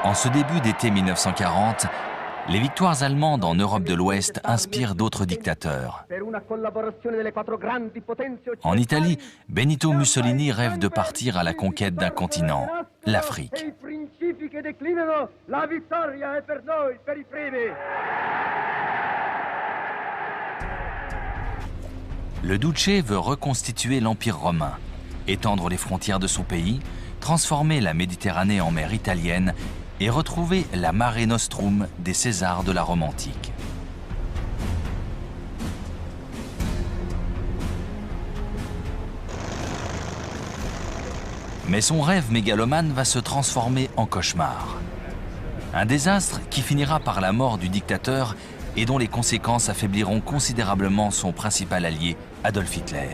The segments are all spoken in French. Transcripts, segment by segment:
En ce début d'été 1940, les victoires allemandes en Europe de l'Ouest inspirent d'autres dictateurs. En Italie, Benito Mussolini rêve de partir à la conquête d'un continent, l'Afrique. Le Duce veut reconstituer l'Empire romain, étendre les frontières de son pays, transformer la Méditerranée en mer italienne et retrouver la Mare Nostrum des Césars de la Rome antique. Mais son rêve mégalomane va se transformer en cauchemar. Un désastre qui finira par la mort du dictateur et dont les conséquences affaibliront considérablement son principal allié, Adolf Hitler.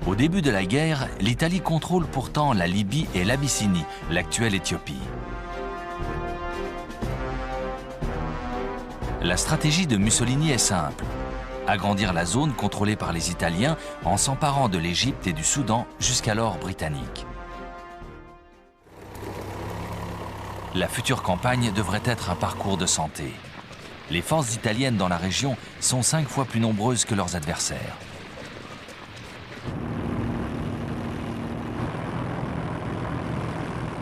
Au début de la guerre, l'Italie contrôle pourtant la Libye et l'Abyssinie, l'actuelle Éthiopie. La stratégie de Mussolini est simple: agrandir la zone contrôlée par les Italiens en s'emparant de l'Égypte et du Soudan, jusqu'alors britannique. La future campagne devrait être un parcours de santé. Les forces italiennes dans la région sont 5 fois plus nombreuses que leurs adversaires.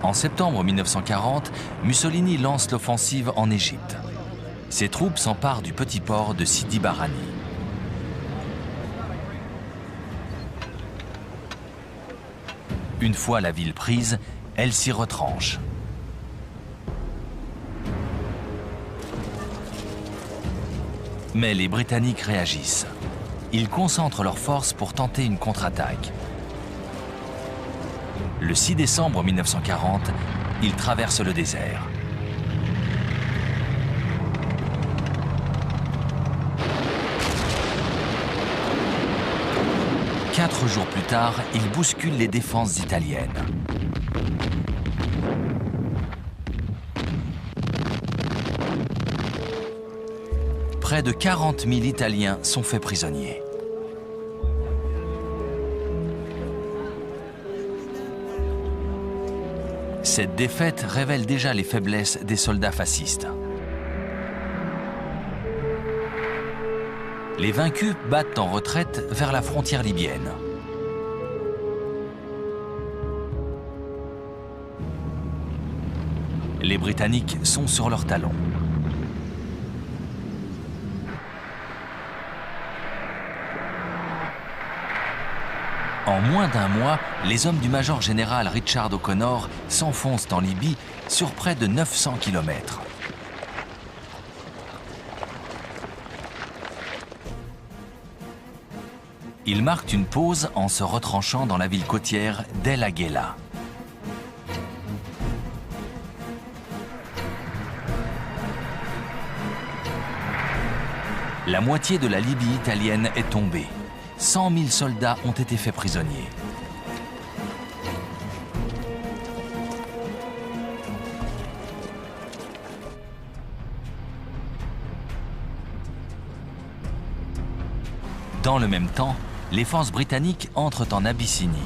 En septembre 1940, Mussolini lance l'offensive en Égypte. Ses troupes s'emparent du petit port de Sidi Barrani. Une fois la ville prise, elle s'y retranche. Mais les Britanniques réagissent. Ils concentrent leurs forces pour tenter une contre-attaque. Le 6 décembre 1940, ils traversent le désert. Quatre jours plus tard, ils bousculent les défenses italiennes. Près de 40 000 Italiens sont faits prisonniers. Cette défaite révèle déjà les faiblesses des soldats fascistes. Les vaincus battent en retraite vers la frontière libyenne. Les Britanniques sont sur leurs talons. En moins d'un mois, les hommes du major général Richard O'Connor s'enfoncent en Libye sur près de 900 km. Ils marquent une pause en se retranchant dans la ville côtière d'El Agheila. La moitié de la Libye italienne est tombée. 100 000 soldats ont été faits prisonniers. Dans le même temps, les forces britanniques entrent en Abyssinie.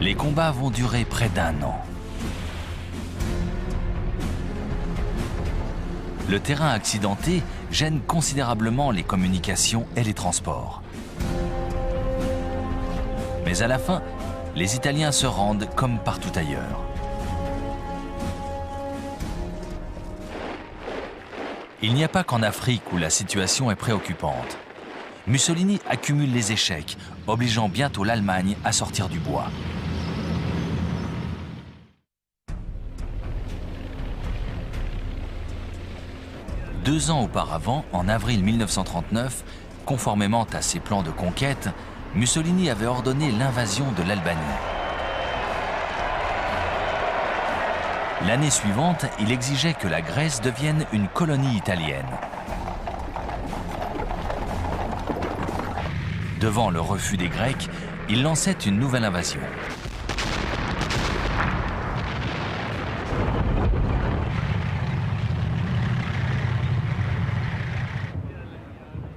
Les combats vont durer près d'1 an. Le terrain accidenté gêne considérablement les communications et les transports. Mais à la fin, les Italiens se rendent comme partout ailleurs. Il n'y a pas qu'en Afrique où la situation est préoccupante. Mussolini accumule les échecs, obligeant bientôt l'Allemagne à sortir du bois. Deux ans auparavant, en avril 1939, conformément à ses plans de conquête, Mussolini avait ordonné l'invasion de l'Albanie. L'année suivante, il exigeait que la Grèce devienne une colonie italienne. Devant le refus des Grecs, il lançait une nouvelle invasion.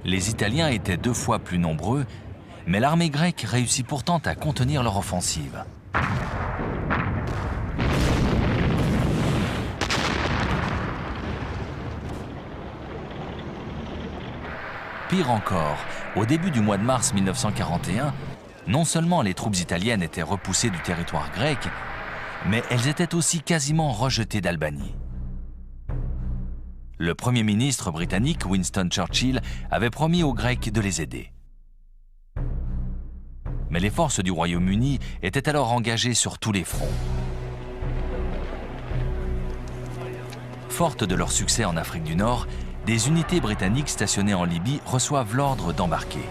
Les Italiens étaient 2 fois plus nombreux, mais l'armée grecque réussit pourtant à contenir leur offensive. Pire encore, au début du mois de mars 1941, non seulement les troupes italiennes étaient repoussées du territoire grec, mais elles étaient aussi quasiment rejetées d'Albanie. Le Premier ministre britannique Winston Churchill avait promis aux Grecs de les aider. Mais les forces du Royaume-Uni étaient alors engagées sur tous les fronts. Fortes de leur succès en Afrique du Nord, des unités britanniques stationnées en Libye reçoivent l'ordre d'embarquer.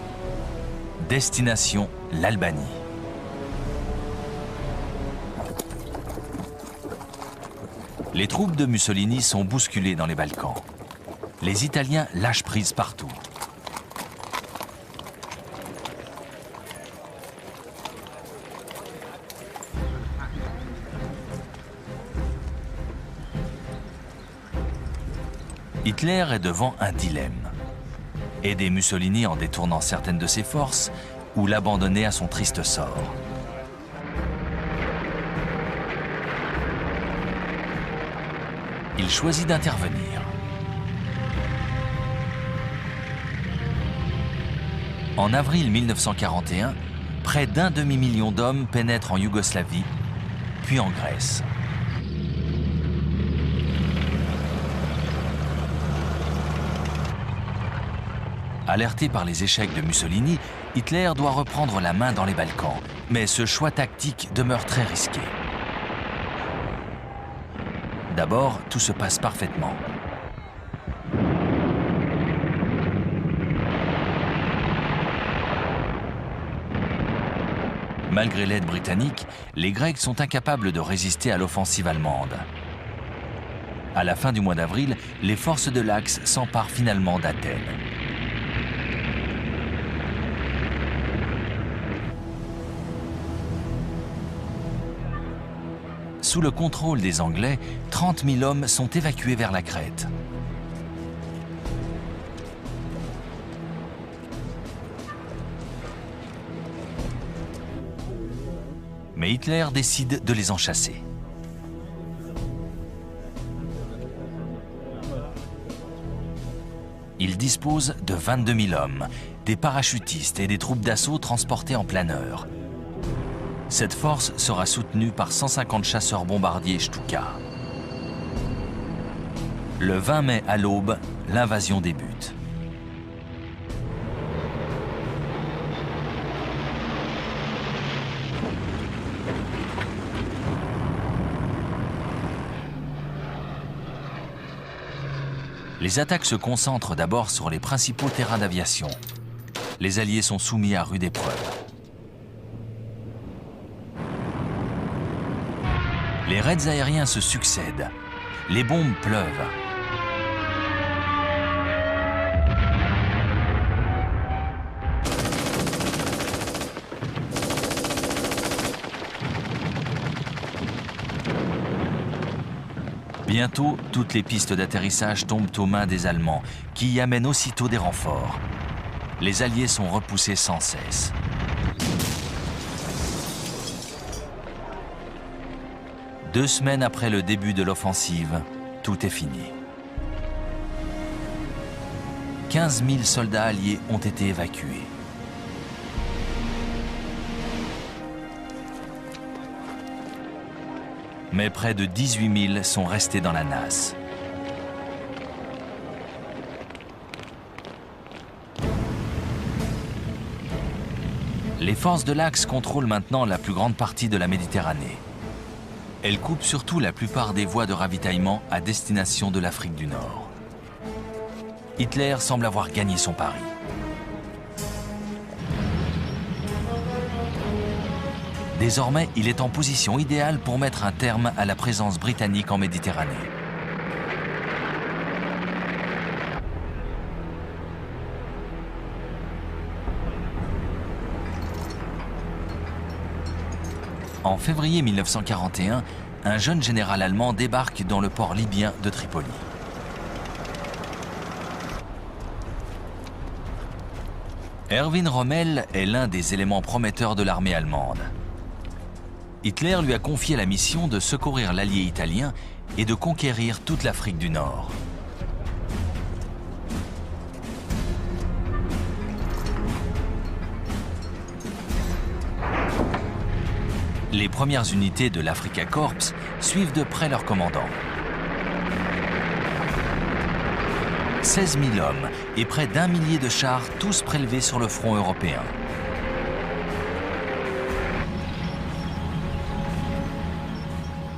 Destination, l'Albanie. Les troupes de Mussolini sont bousculées dans les Balkans. Les Italiens lâchent prise partout. Hitler est devant un dilemme. Aider Mussolini en détournant certaines de ses forces ou l'abandonner à son triste sort. Il choisit d'intervenir. En avril 1941, près d'1 demi-million d'hommes pénètrent en Yougoslavie, puis en Grèce. Alerté par les échecs de Mussolini, Hitler doit reprendre la main dans les Balkans, mais ce choix tactique demeure très risqué. D'abord, tout se passe parfaitement. Malgré l'aide britannique, les Grecs sont incapables de résister à l'offensive allemande. À la fin du mois d'avril, les forces de l'Axe s'emparent finalement d'Athènes. Sous le contrôle des Anglais, 30 000 hommes sont évacués vers la Crète. Mais Hitler décide de les en chasser. Il dispose de 22 000 hommes, des parachutistes et des troupes d'assaut transportées en planeur. Cette force sera soutenue par 150 chasseurs bombardiers Stuka. Le 20 mai à l'aube, l'invasion débute. Les attaques se concentrent d'abord sur les principaux terrains d'aviation. Les Alliés sont soumis à rude épreuve. Les raids aériens se succèdent. Les bombes pleuvent. Bientôt, toutes les pistes d'atterrissage tombent aux mains des Allemands, qui y amènent aussitôt des renforts. Les Alliés sont repoussés sans cesse. Deux semaines après le début de l'offensive, tout est fini. 15 000 soldats alliés ont été évacués. Mais près de 18 000 sont restés dans la nasse. Les forces de l'Axe contrôlent maintenant la plus grande partie de la Méditerranée. Elles coupent surtout la plupart des voies de ravitaillement à destination de l'Afrique du Nord. Hitler semble avoir gagné son pari. Désormais, il est en position idéale pour mettre un terme à la présence britannique en Méditerranée. En février 1941, un jeune général allemand débarque dans le port libyen de Tripoli. Erwin Rommel est l'un des éléments prometteurs de l'armée allemande. Hitler lui a confié la mission de secourir l'allié italien et de conquérir toute l'Afrique du Nord. Les premières unités de l'Afrika Korps suivent de près leur commandant. 16 000 hommes et près d'1 millier de chars, tous prélevés sur le front européen.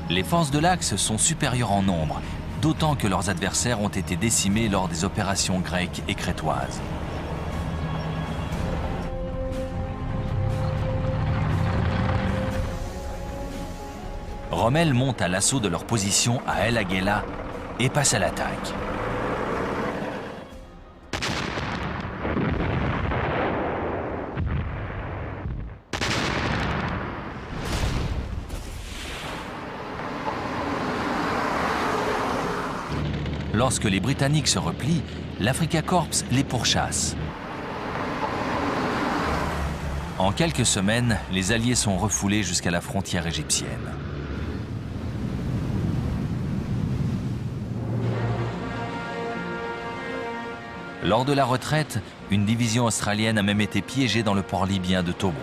Les forces de l'Axe sont supérieures en nombre, d'autant que leurs adversaires ont été décimés lors des opérations grecques et crétoises. Rommel monte à l'assaut de leur position à El Agheila et passe à l'attaque. Lorsque les Britanniques se replient, l'Afrika Korps les pourchasse. En quelques semaines, les Alliés sont refoulés jusqu'à la frontière égyptienne. Lors de la retraite, une division australienne a même été piégée dans le port libyen de Tobrouk.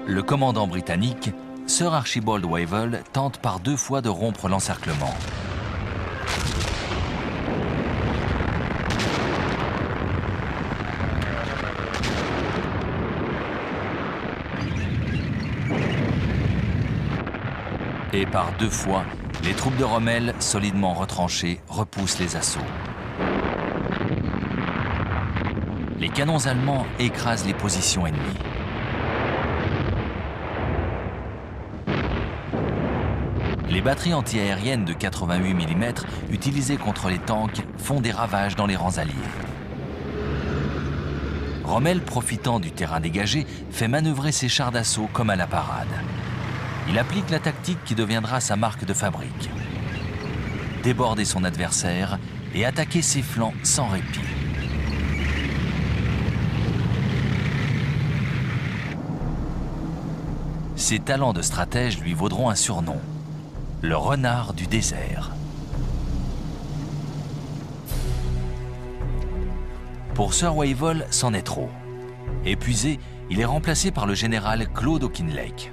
Le commandant britannique, Sir Archibald Wavell, tente par 2 fois de rompre l'encerclement. Et par 2 fois, les troupes de Rommel, solidement retranchées, repoussent les assauts. Les canons allemands écrasent les positions ennemies. Les batteries antiaériennes de 88 mm utilisées contre les tanks font des ravages dans les rangs alliés. Rommel, profitant du terrain dégagé, fait manœuvrer ses chars d'assaut comme à la parade. Il applique la tactique qui deviendra sa marque de fabrique. Déborder son adversaire et attaquer ses flancs sans répit. Ses talents de stratège lui vaudront un surnom, le renard du désert. Pour Sir Wavell, c'en est trop. Épuisé, il est remplacé par le général Claude Auchinleck.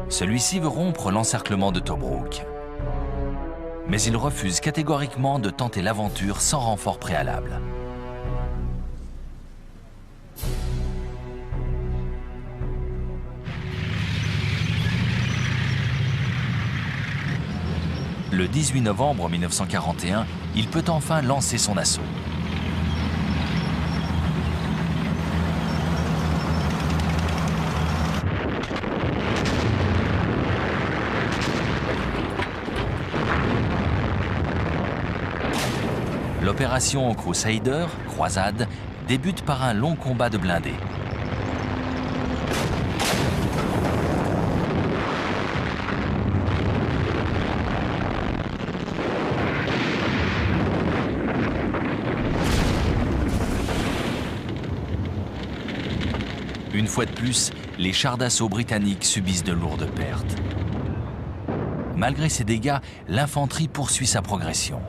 Celui-ci veut rompre l'encerclement de Tobrouk. Mais il refuse catégoriquement de tenter l'aventure sans renfort préalable. Le 18 novembre 1941, il peut enfin lancer son assaut. L'opération Crusader, croisade, débute par un long combat de blindés. Une fois de plus, les chars d'assaut britanniques subissent de lourdes pertes. Malgré ces dégâts, l'infanterie poursuit sa progression.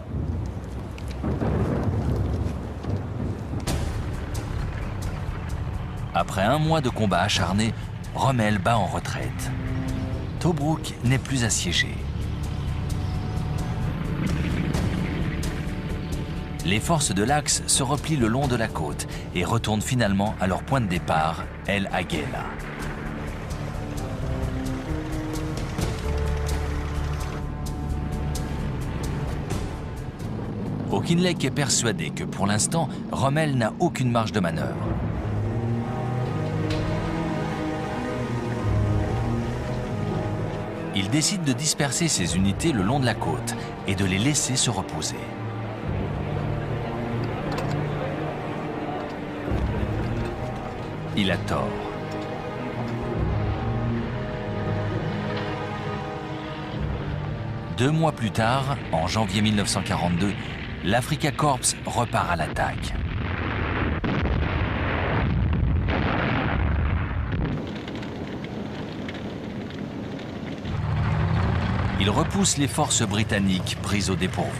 Après 1 mois de combats acharnés, Rommel bat en retraite. Tobrouk n'est plus assiégé. Les forces de l'Axe se replient le long de la côte et retournent finalement à leur point de départ, El Agheila. Auchinleck est persuadé que pour l'instant, Rommel n'a aucune marge de manœuvre. Il décide de disperser ses unités le long de la côte et de les laisser se reposer. Il a tort. 2 mois plus tard, en janvier 1942, l'Afrika Korps repart à l'attaque. Il repousse les forces britanniques prises au dépourvu.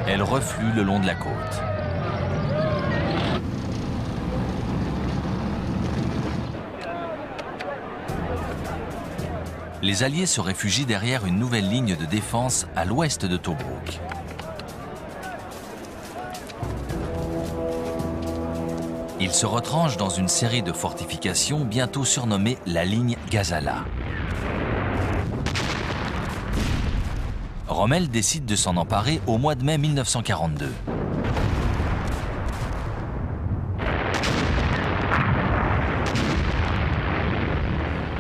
Elles refluent le long de la côte. Les Alliés se réfugient derrière une nouvelle ligne de défense à l'ouest de Tobrouk. Ils se retranchent dans une série de fortifications bientôt surnommée la ligne Gazala. Rommel décide de s'en emparer au mois de mai 1942.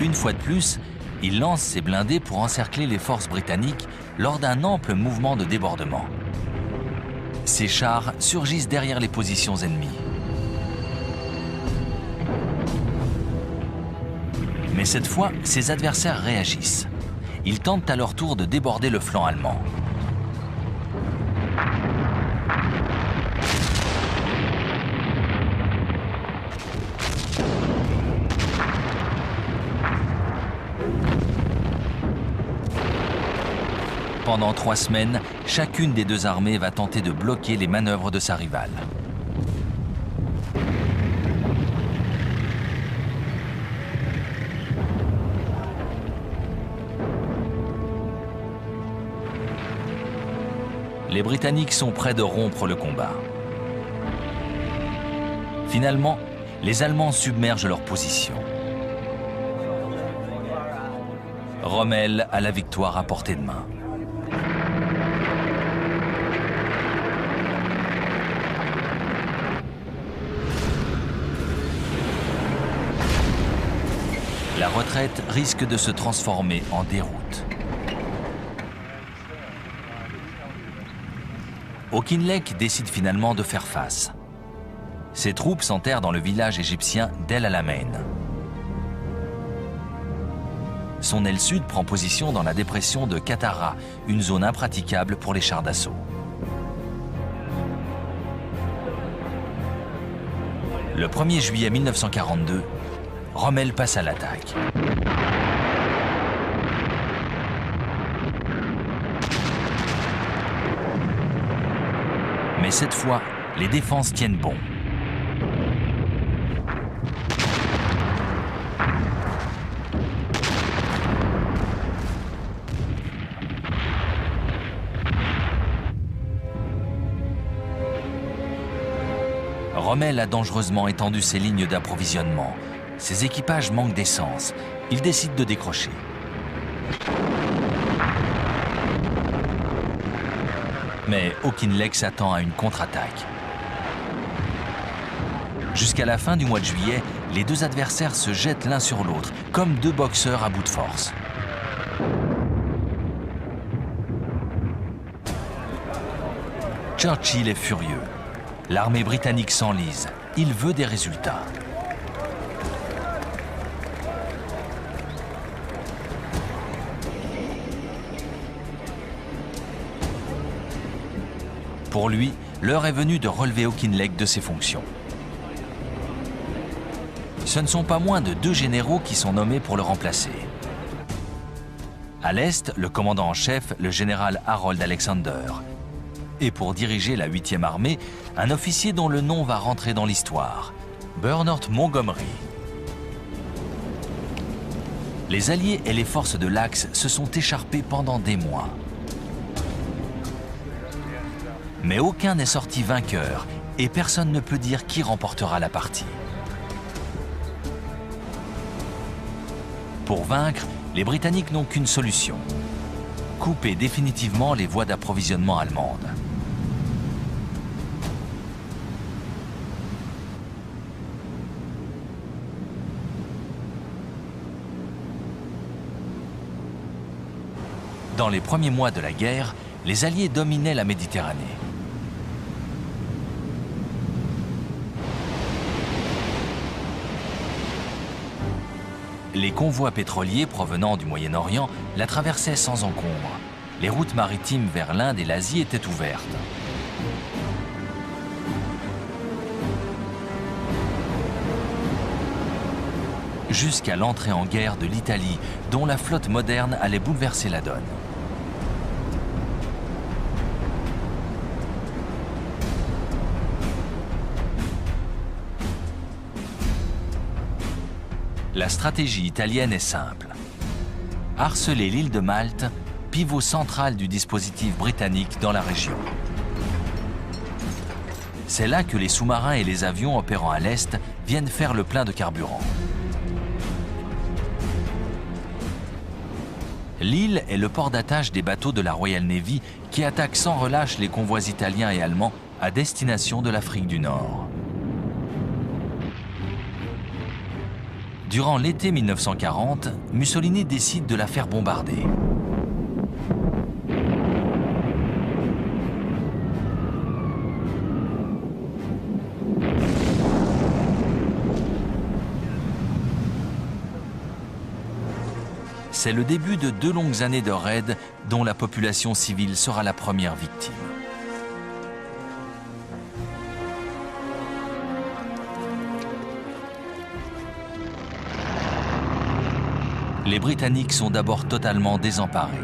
Une fois de plus, il lance ses blindés pour encercler les forces britanniques lors d'un ample mouvement de débordement. Ces chars surgissent derrière les positions ennemies. Mais cette fois, ses adversaires réagissent. Ils tentent à leur tour de déborder le flanc allemand. Pendant 3 semaines, chacune des deux armées va tenter de bloquer les manœuvres de sa rivale. Les Britanniques sont près de rompre le combat. Finalement, les Allemands submergent leur position. Rommel a la victoire à portée de main. La retraite risque de se transformer en déroute. Auchinleck décide finalement de faire face. Ses troupes s'enterrent dans le village égyptien d'El Alamein. Son aile sud prend position dans la dépression de Katara, une zone impraticable pour les chars d'assaut. Le 1er juillet 1942, Rommel passe à l'attaque. Mais cette fois, les défenses tiennent bon. Rommel a dangereusement étendu ses lignes d'approvisionnement. Ses équipages manquent d'essence. Il décide de décrocher. Mais Auchinleck s'attend à une contre-attaque. Jusqu'à la fin du mois de juillet, les deux adversaires se jettent l'un sur l'autre, comme deux boxeurs à bout de force. Churchill est furieux. L'armée britannique s'enlise. Il veut des résultats. Pour lui, l'heure est venue de relever Auchinleck de ses fonctions. Ce ne sont pas moins de 2 généraux qui sont nommés pour le remplacer. À l'Est, le commandant en chef, le général Harold Alexander. Et pour diriger la 8e armée, un officier dont le nom va rentrer dans l'histoire, Bernard Montgomery. Les Alliés et les forces de l'Axe se sont écharpés pendant des mois. Mais aucun n'est sorti vainqueur et personne ne peut dire qui remportera la partie. Pour vaincre, les Britanniques n'ont qu'une solution: couper définitivement les voies d'approvisionnement allemandes. Dans les premiers mois de la guerre, les Alliés dominaient la Méditerranée. Les convois pétroliers provenant du Moyen-Orient la traversaient sans encombre. Les routes maritimes vers l'Inde et l'Asie étaient ouvertes. Jusqu'à l'entrée en guerre de l'Italie, dont la flotte moderne allait bouleverser la donne. La stratégie italienne est simple. Harceler l'île de Malte, pivot central du dispositif britannique dans la région. C'est là que les sous-marins et les avions opérant à l'est viennent faire le plein de carburant. L'île est le port d'attache des bateaux de la Royal Navy qui attaquent sans relâche les convois italiens et allemands à destination de l'Afrique du Nord. Durant l'été 1940, Mussolini décide de la faire bombarder. C'est le début de 2 longues années de raids dont la population civile sera la première victime. Les Britanniques sont d'abord totalement désemparés.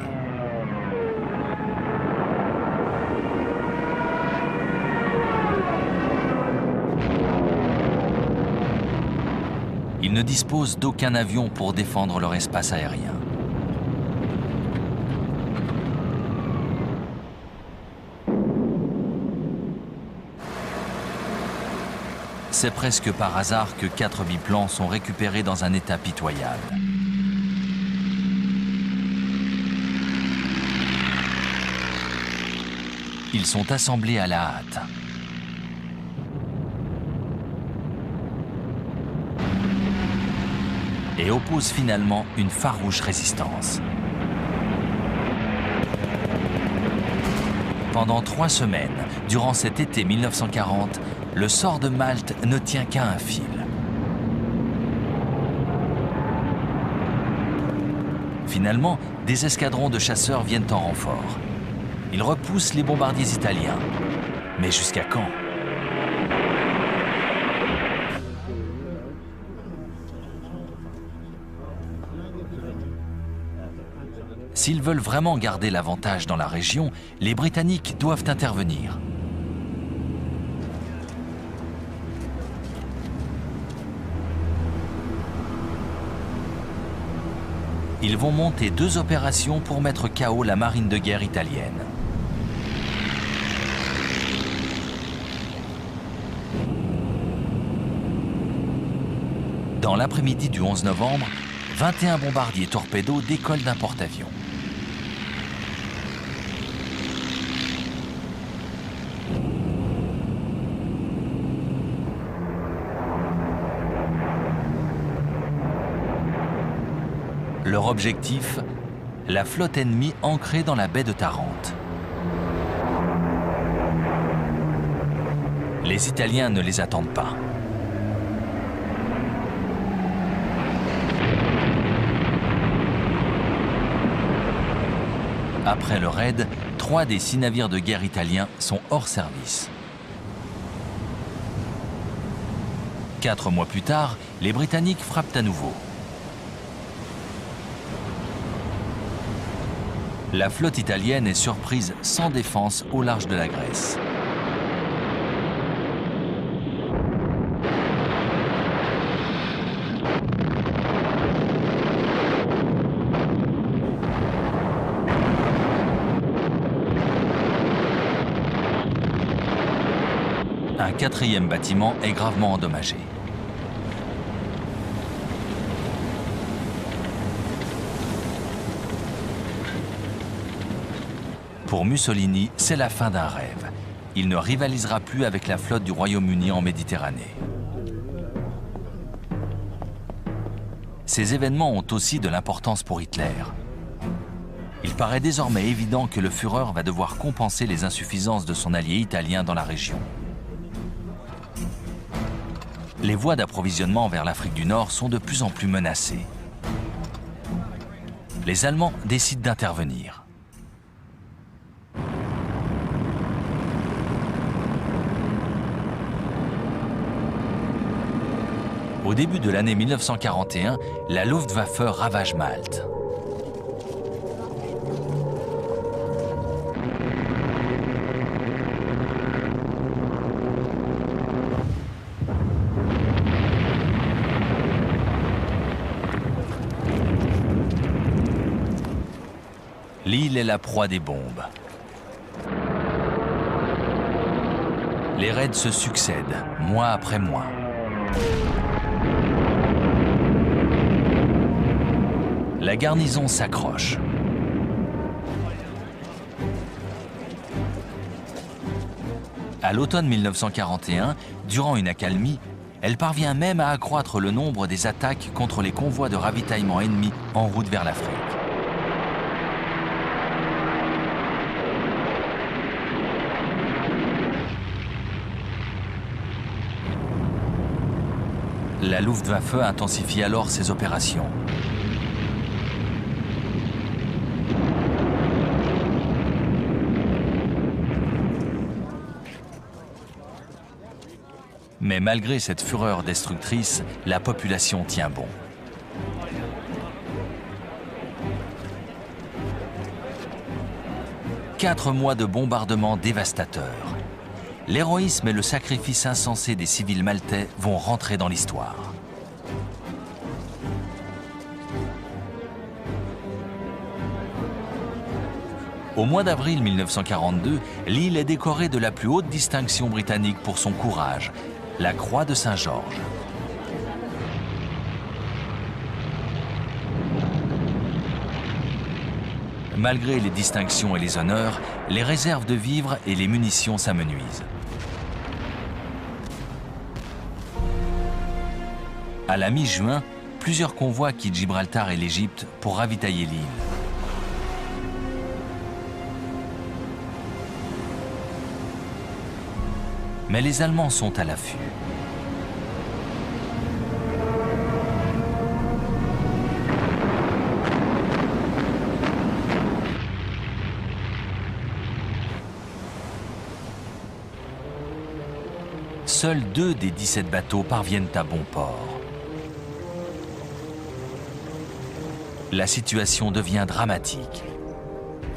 Ils ne disposent d'aucun avion pour défendre leur espace aérien. C'est presque par hasard que 4 biplans sont récupérés dans un état pitoyable. Ils sont assemblés à la hâte. Et opposent finalement une farouche résistance. Pendant 3 semaines, durant cet été 1940, le sort de Malte ne tient qu'à un fil. Finalement, des escadrons de chasseurs viennent en renfort. Ils repoussent les bombardiers italiens. Mais jusqu'à quand ? S'ils veulent vraiment garder l'avantage dans la région, les Britanniques doivent intervenir. Ils vont monter 2 opérations pour mettre KO la marine de guerre italienne. Dans l'après-midi du 11 novembre, 21 bombardiers torpédos décollent d'un porte-avions. Leur objectif, la flotte ennemie ancrée dans la baie de Tarente. Les Italiens ne les attendent pas. Après le raid, 3 des 6 navires de guerre italiens sont hors service. 4 mois plus tard, les Britanniques frappent à nouveau. La flotte italienne est surprise sans défense au large de la Grèce. Un 4e bâtiment est gravement endommagé. Pour Mussolini, c'est la fin d'un rêve. Il ne rivalisera plus avec la flotte du Royaume-Uni en Méditerranée. Ces événements ont aussi de l'importance pour Hitler. Il paraît désormais évident que le Führer va devoir compenser les insuffisances de son allié italien dans la région. Les voies d'approvisionnement vers l'Afrique du Nord sont de plus en plus menacées. Les Allemands décident d'intervenir. Au début de l'année 1941, la Luftwaffe ravage Malte. L'île est la proie des bombes. Les raids se succèdent, mois après mois. La garnison s'accroche. À l'automne 1941, durant une accalmie, elle parvient même à accroître le nombre des attaques contre les convois de ravitaillement ennemis en route vers l'Afrique. La Luftwaffe intensifie alors ses opérations. Mais malgré cette fureur destructrice, la population tient bon. Quatre mois de bombardements dévastateurs. L'héroïsme et le sacrifice insensé des civils maltais vont rentrer dans l'histoire. Au mois d'avril 1942, l'île est décorée de la plus haute distinction britannique pour son courage, la Croix de Saint-Georges. Malgré les distinctions et les honneurs, les réserves de vivres et les munitions s'amenuisent. À la mi-juin, plusieurs convois quittent Gibraltar et l'Égypte pour ravitailler l'île. Mais les Allemands sont à l'affût. Seuls 2 des 17 bateaux parviennent à bon port. La situation devient dramatique.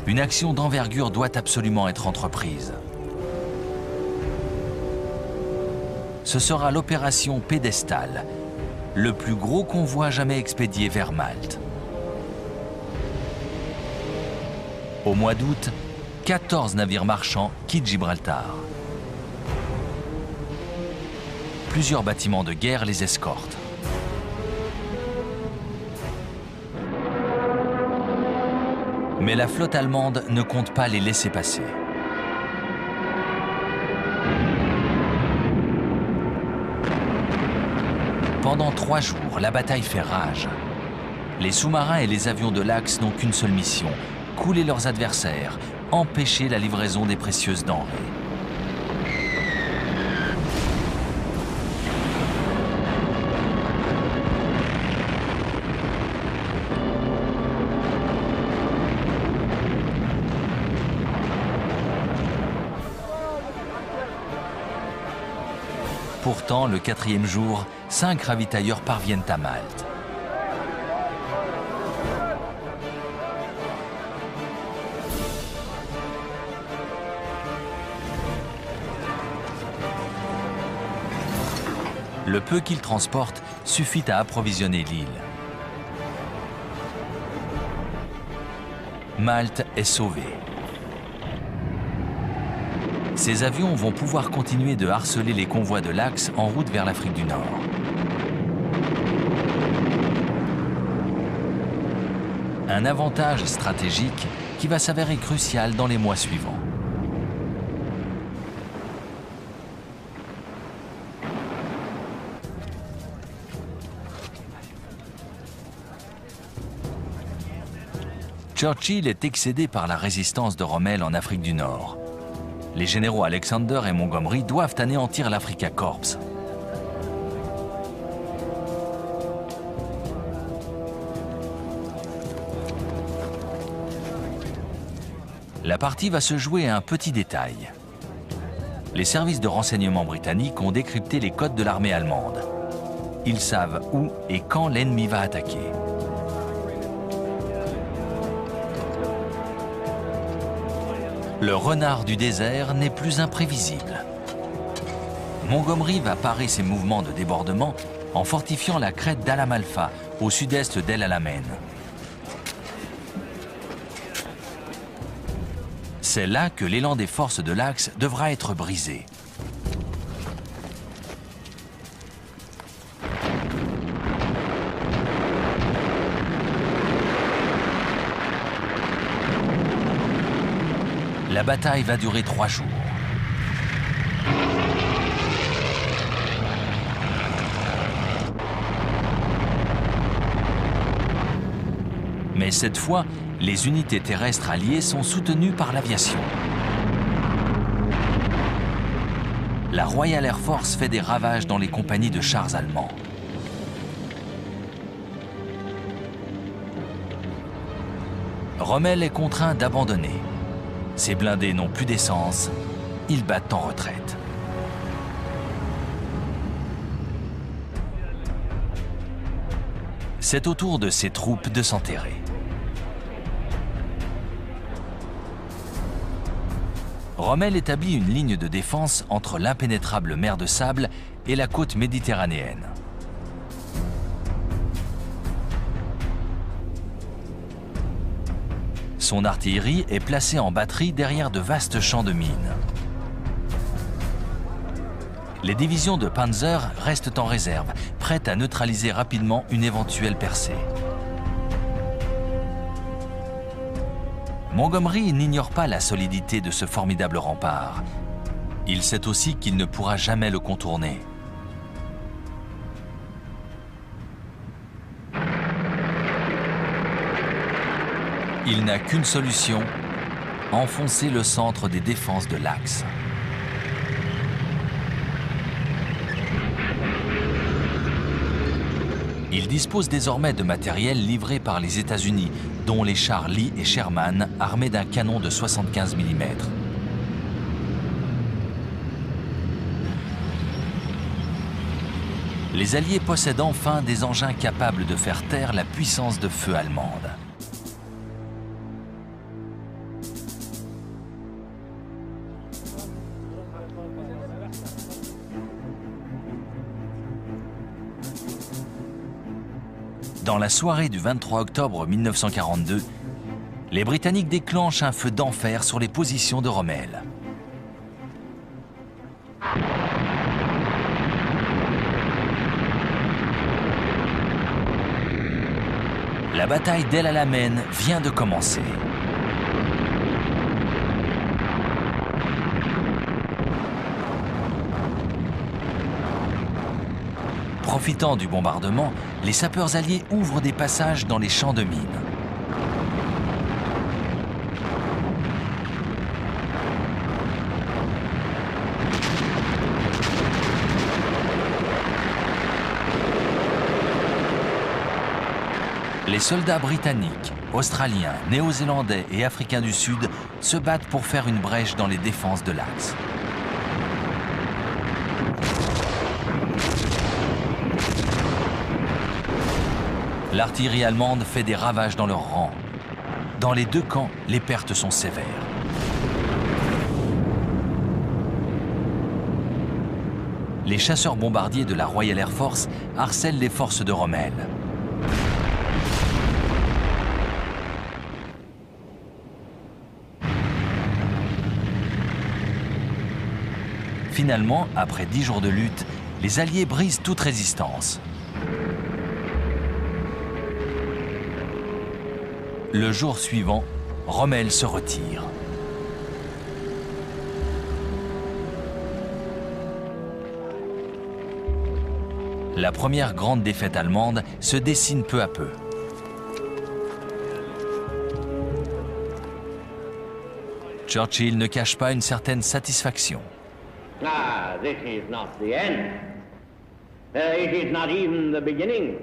Une action d'envergure doit absolument être entreprise. Ce sera l'opération Pédestal, le plus gros convoi jamais expédié vers Malte. Au mois d'août, 14 navires marchands quittent Gibraltar. Plusieurs bâtiments de guerre les escortent. Mais la flotte allemande ne compte pas les laisser passer. Pendant 3 jours, la bataille fait rage. Les sous-marins et les avions de l'Axe n'ont qu'une seule mission, couler leurs adversaires, empêcher la livraison des précieuses denrées. Pourtant, le 4e jour, 5 ravitailleurs parviennent à Malte. Le peu qu'ils transportent suffit à approvisionner l'île. Malte est sauvée. Ces avions vont pouvoir continuer de harceler les convois de l'Axe en route vers l'Afrique du Nord. Un avantage stratégique qui va s'avérer crucial dans les mois suivants. Churchill est excédé par la résistance de Rommel en Afrique du Nord. Les généraux Alexander et Montgomery doivent anéantir l'Africa Corps. La partie va se jouer à un petit détail. Les services de renseignement britanniques ont décrypté les codes de l'armée allemande. Ils savent où et quand l'ennemi va attaquer. Le renard du désert n'est plus imprévisible. Montgomery va parer ses mouvements de débordement en fortifiant la crête d'Al-Amalfa, au sud-est d'El Alamein. C'est là que l'élan des forces de l'Axe devra être brisé. La bataille va durer 3 jours. Mais cette fois, les unités terrestres alliées sont soutenues par l'aviation. La Royal Air Force fait des ravages dans les compagnies de chars allemands. Rommel est contraint d'abandonner. Ses blindés n'ont plus d'essence, ils battent en retraite. C'est au tour de ses troupes de s'enterrer. Rommel établit une ligne de défense entre l'impénétrable mer de sable et la côte méditerranéenne. Son artillerie est placée en batterie derrière de vastes champs de mines. Les divisions de Panzer restent en réserve, prêtes à neutraliser rapidement une éventuelle percée. Montgomery n'ignore pas la solidité de ce formidable rempart. Il sait aussi qu'il ne pourra jamais le contourner. Il n'a qu'une solution, enfoncer le centre des défenses de l'Axe. Il dispose désormais de matériel livré par les États-Unis, dont les chars Lee et Sherman armés d'un canon de 75 mm. Les Alliés possèdent enfin des engins capables de faire taire la puissance de feu allemande. Dans la soirée du 23 octobre 1942, les Britanniques déclenchent un feu d'enfer sur les positions de Rommel. La bataille d'El Alamein vient de commencer. Profitant du bombardement, les sapeurs alliés ouvrent des passages dans les champs de mines. Les soldats britanniques, australiens, néo-zélandais et africains du Sud se battent pour faire une brèche dans les défenses de l'Axe. L'artillerie allemande fait des ravages dans leurs rangs. Dans les deux camps, les pertes sont sévères. Les chasseurs bombardiers de la Royal Air Force harcèlent les forces de Rommel. Finalement, après 10 jours de lutte, les Alliés brisent toute résistance. Le jour suivant, Rommel se retire. La première grande défaite allemande se dessine peu à peu. Churchill ne cache pas une certaine satisfaction. Ah, this is not the end. It is not even the beginning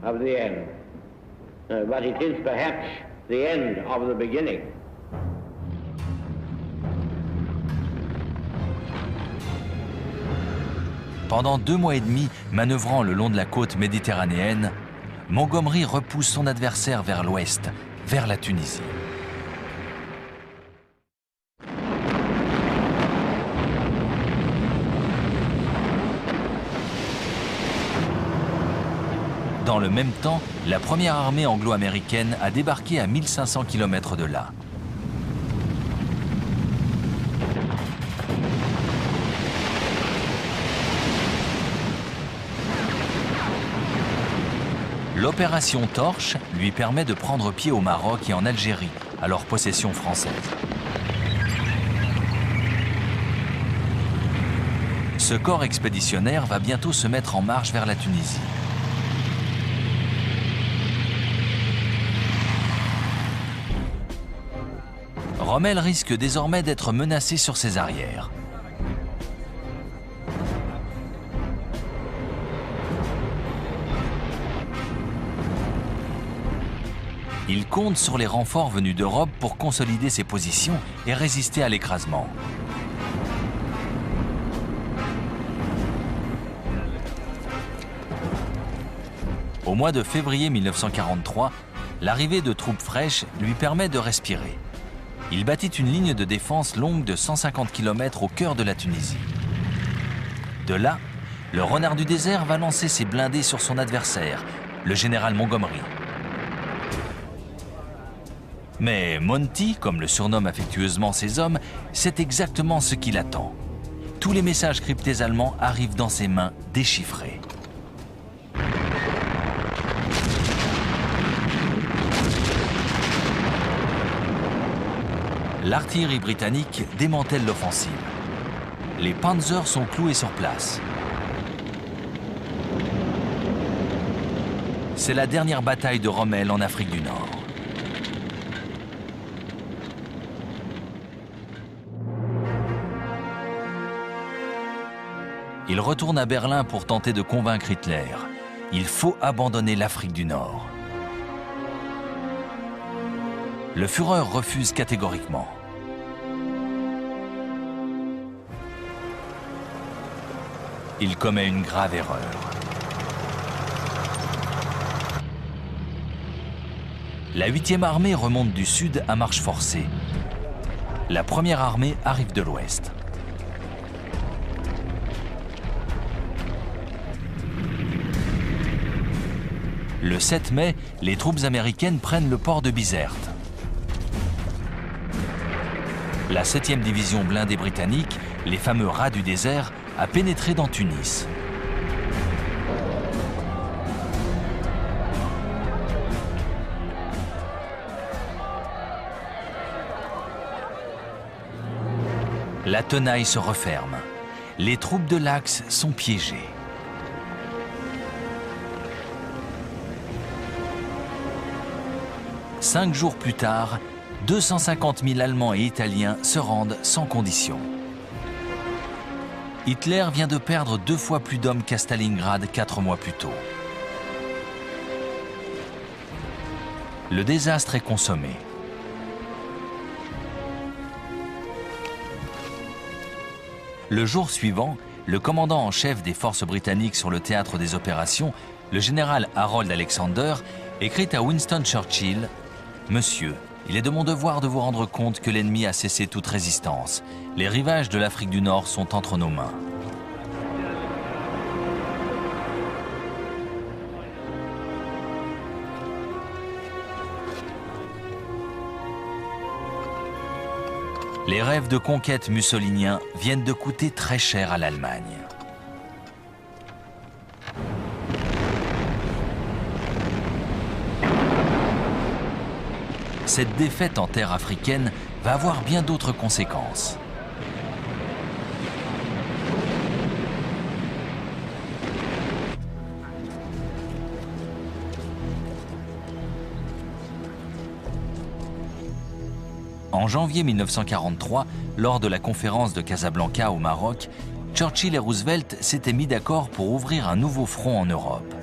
of the end. But it is perhaps the end of the beginning. Pendant 2 mois et demi, manœuvrant le long de la côte méditerranéenne, Montgomery repousse son adversaire vers l'ouest, vers la Tunisie. Dans le même temps, la première armée anglo-américaine a débarqué à 1500 km de là. L'opération Torche lui permet de prendre pied au Maroc et en Algérie, alors possession française. Ce corps expéditionnaire va bientôt se mettre en marche vers la Tunisie. Rommel risque désormais d'être menacé sur ses arrières. Il compte sur les renforts venus d'Europe pour consolider ses positions et résister à l'écrasement. Au mois de février 1943, l'arrivée de troupes fraîches lui permet de respirer. Il bâtit une ligne de défense longue de 150 km au cœur de la Tunisie. De là, le renard du désert va lancer ses blindés sur son adversaire, le général Montgomery. Mais Monty, comme le surnomment affectueusement ses hommes, sait exactement ce qu'il attend. Tous les messages cryptés allemands arrivent dans ses mains déchiffrés. L'artillerie britannique démantèle l'offensive. Les Panzers sont cloués sur place. C'est la dernière bataille de Rommel en Afrique du Nord. Il retourne à Berlin pour tenter de convaincre Hitler. Il faut abandonner l'Afrique du Nord. Le Führer refuse catégoriquement. Il commet une grave erreur. La 8e armée remonte du sud à marche forcée. La première armée arrive de l'ouest. Le 7 mai, les troupes américaines prennent le port de Bizerte. La 7e division blindée britannique, les fameux rats du désert, a pénétré dans Tunis. La tenaille se referme. Les troupes de l'Axe sont piégées. Cinq jours plus tard, 250 000 Allemands et Italiens se rendent sans condition. Hitler vient de perdre 2 fois plus d'hommes qu'à Stalingrad 4 mois plus tôt. Le désastre est consommé. Le jour suivant, le commandant en chef des forces britanniques sur le théâtre des opérations, le général Harold Alexander, écrit à Winston Churchill « Monsieur, il est de mon devoir de vous rendre compte que l'ennemi a cessé toute résistance. Les rivages de l'Afrique du Nord sont entre nos mains. » Les rêves de conquête mussoliniens viennent de coûter très cher à l'Allemagne. Cette défaite en terre africaine va avoir bien d'autres conséquences. En janvier 1943, lors de la conférence de Casablanca au Maroc, Churchill et Roosevelt s'étaient mis d'accord pour ouvrir un nouveau front en Europe.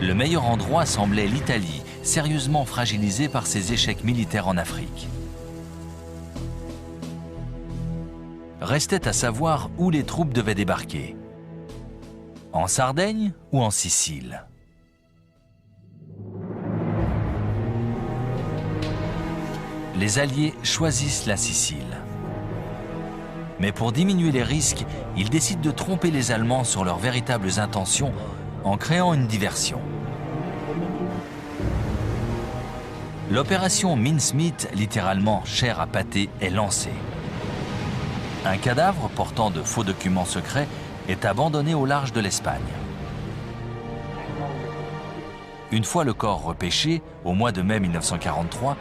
Le meilleur endroit semblait l'Italie, sérieusement fragilisée par ses échecs militaires en Afrique. Restait à savoir où les troupes devaient débarquer. En Sardaigne ou en Sicile? Les Alliés choisissent la Sicile. Mais pour diminuer les risques, ils décident de tromper les Allemands sur leurs véritables intentions en créant une diversion. L'opération Mincemeat, littéralement chair à pâté, est lancée. Un cadavre portant de faux documents secrets est abandonné au large de l'Espagne. Une fois le corps repêché, au mois de mai 1943,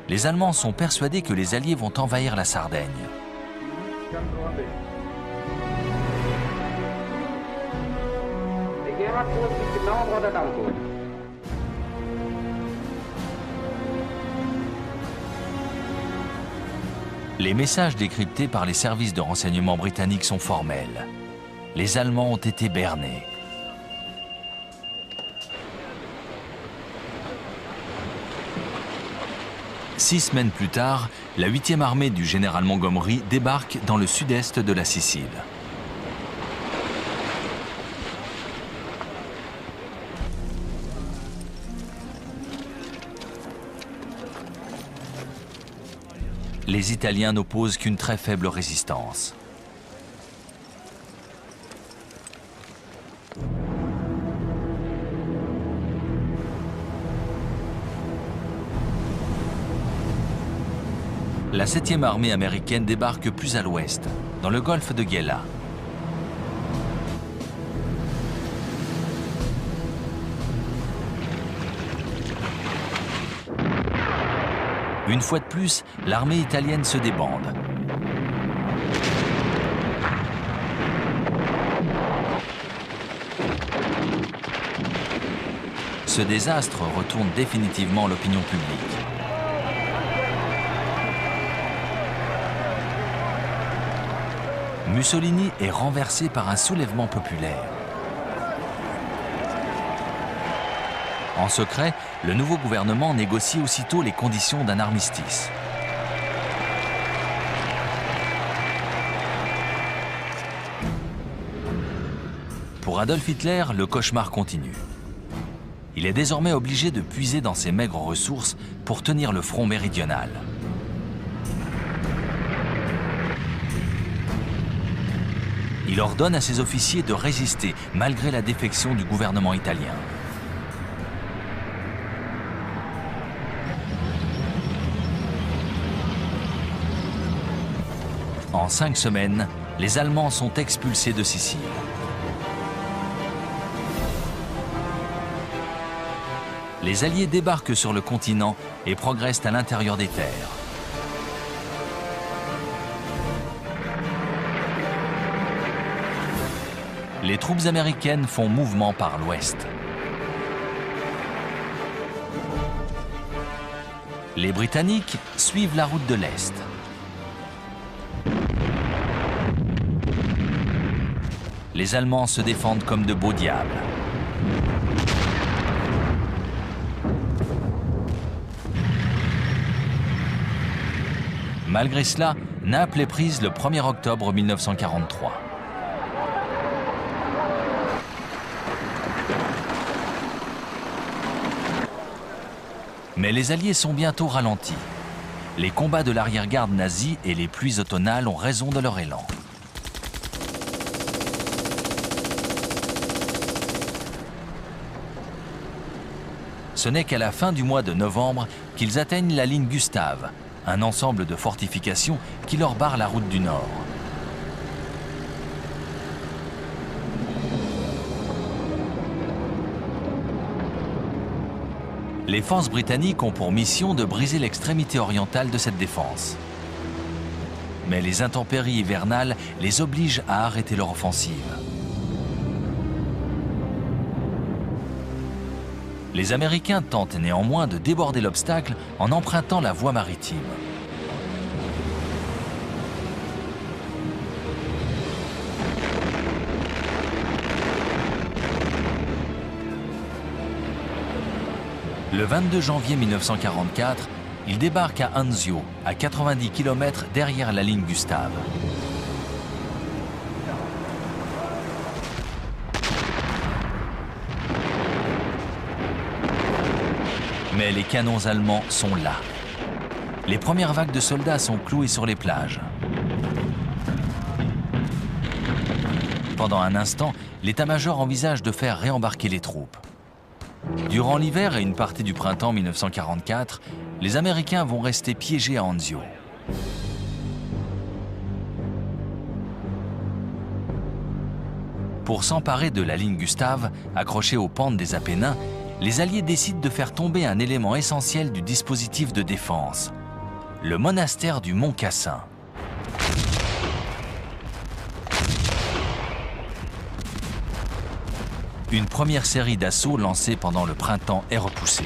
les Allemands sont persuadés que les Alliés vont envahir la Sardaigne. Les messages décryptés par les services de renseignement britanniques sont formels. Les Allemands ont été bernés. Six semaines plus tard, la 8e armée du général Montgomery débarque dans le sud-est de la Sicile. Les Italiens n'opposent qu'une très faible résistance. La 7e armée américaine débarque plus à l'ouest, dans le golfe de Gela. Une fois de plus, l'armée italienne se débande. Ce désastre retourne définitivement l'opinion publique. Mussolini est renversé par un soulèvement populaire. En secret, le nouveau gouvernement négocie aussitôt les conditions d'un armistice. Pour Adolf Hitler, le cauchemar continue. Il est désormais obligé de puiser dans ses maigres ressources pour tenir le front méridional. Il ordonne à ses officiers de résister malgré la défection du gouvernement italien. En 5 semaines, les Allemands sont expulsés de Sicile. Les Alliés débarquent sur le continent et progressent à l'intérieur des terres. Les troupes américaines font mouvement par l'ouest. Les Britanniques suivent la route de l'Est. Les Allemands se défendent comme de beaux diables. Malgré cela, Naples est prise le 1er octobre 1943. Mais les Alliés sont bientôt ralentis. Les combats de l'arrière-garde nazie et les pluies automnales ont raison de leur élan. Ce n'est qu'à la fin du mois de novembre qu'ils atteignent la ligne Gustave, un ensemble de fortifications qui leur barre la route du Nord. Les forces britanniques ont pour mission de briser l'extrémité orientale de cette défense. Mais les intempéries hivernales les obligent à arrêter leur offensive. Les Américains tentent néanmoins de déborder l'obstacle en empruntant la voie maritime. Le 22 janvier 1944, ils débarquent à Anzio, à 90 km derrière la ligne Gustave. Mais les canons allemands sont là. Les premières vagues de soldats sont clouées sur les plages. Pendant un instant, l'état-major envisage de faire réembarquer les troupes. Durant l'hiver et une partie du printemps 1944, les Américains vont rester piégés à Anzio. Pour s'emparer de la ligne Gustave, accrochée aux pentes des Apennins, les Alliés décident de faire tomber un élément essentiel du dispositif de défense, le monastère du Mont Cassin. Une première série d'assauts lancés pendant le printemps est repoussée.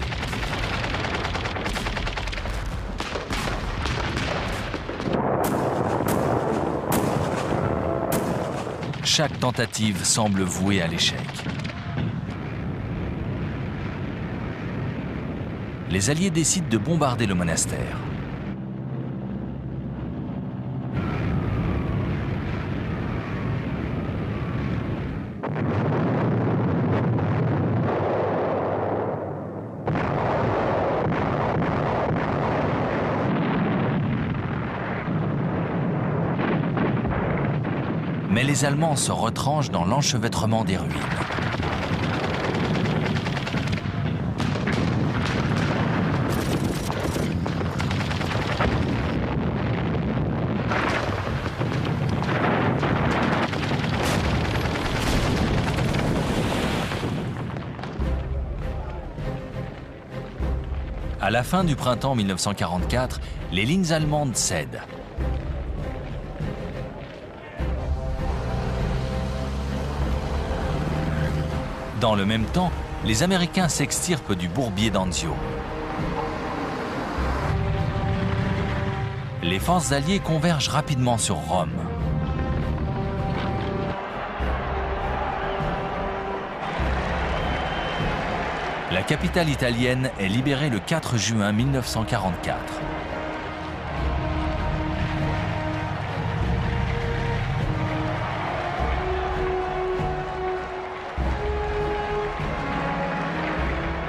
Chaque tentative semble vouée à l'échec. Les Alliés décident de bombarder le monastère. Mais les Allemands se retranchent dans l'enchevêtrement des ruines. À la fin du printemps 1944, les lignes allemandes cèdent. Dans le même temps, les Américains s'extirpent du bourbier d'Anzio. Les forces alliées convergent rapidement sur Rome. La capitale italienne est libérée le 4 juin 1944.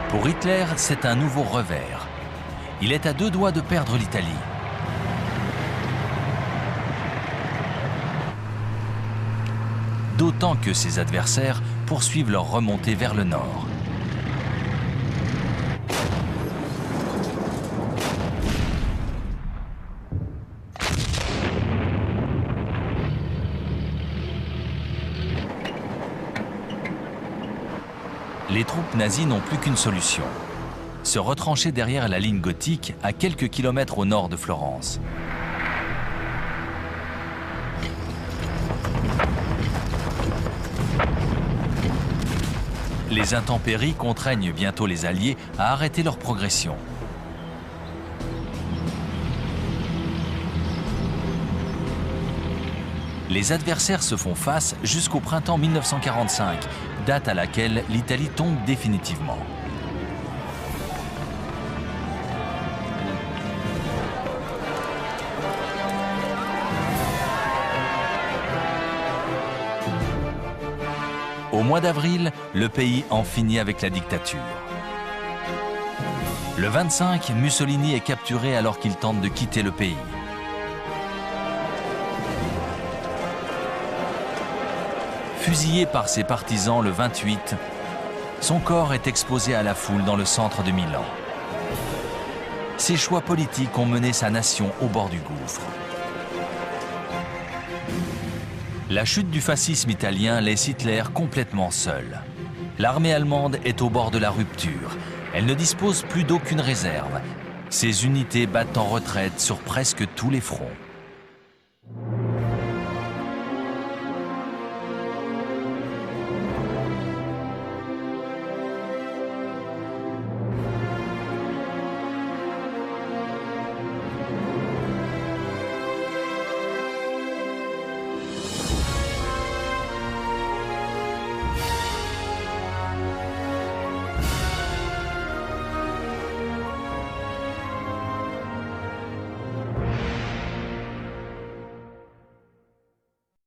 Pour Hitler, c'est un nouveau revers. Il est à deux doigts de perdre l'Italie. D'autant que ses adversaires poursuivent leur remontée vers le nord. Les troupes nazies n'ont plus qu'une solution, se retrancher derrière la ligne gothique à quelques kilomètres au nord de Florence. Les intempéries contraignent bientôt les Alliés à arrêter leur progression. Les adversaires se font face jusqu'au printemps 1945, date à laquelle l'Italie tombe définitivement. Au mois d'avril, le pays en finit avec la dictature. Le 25, Mussolini est capturé alors qu'il tente de quitter le pays. Fusillé par ses partisans le 28, son corps est exposé à la foule dans le centre de Milan. Ses choix politiques ont mené sa nation au bord du gouffre. La chute du fascisme italien laisse Hitler complètement seul. L'armée allemande est au bord de la rupture. Elle ne dispose plus d'aucune réserve. Ses unités battent en retraite sur presque tous les fronts.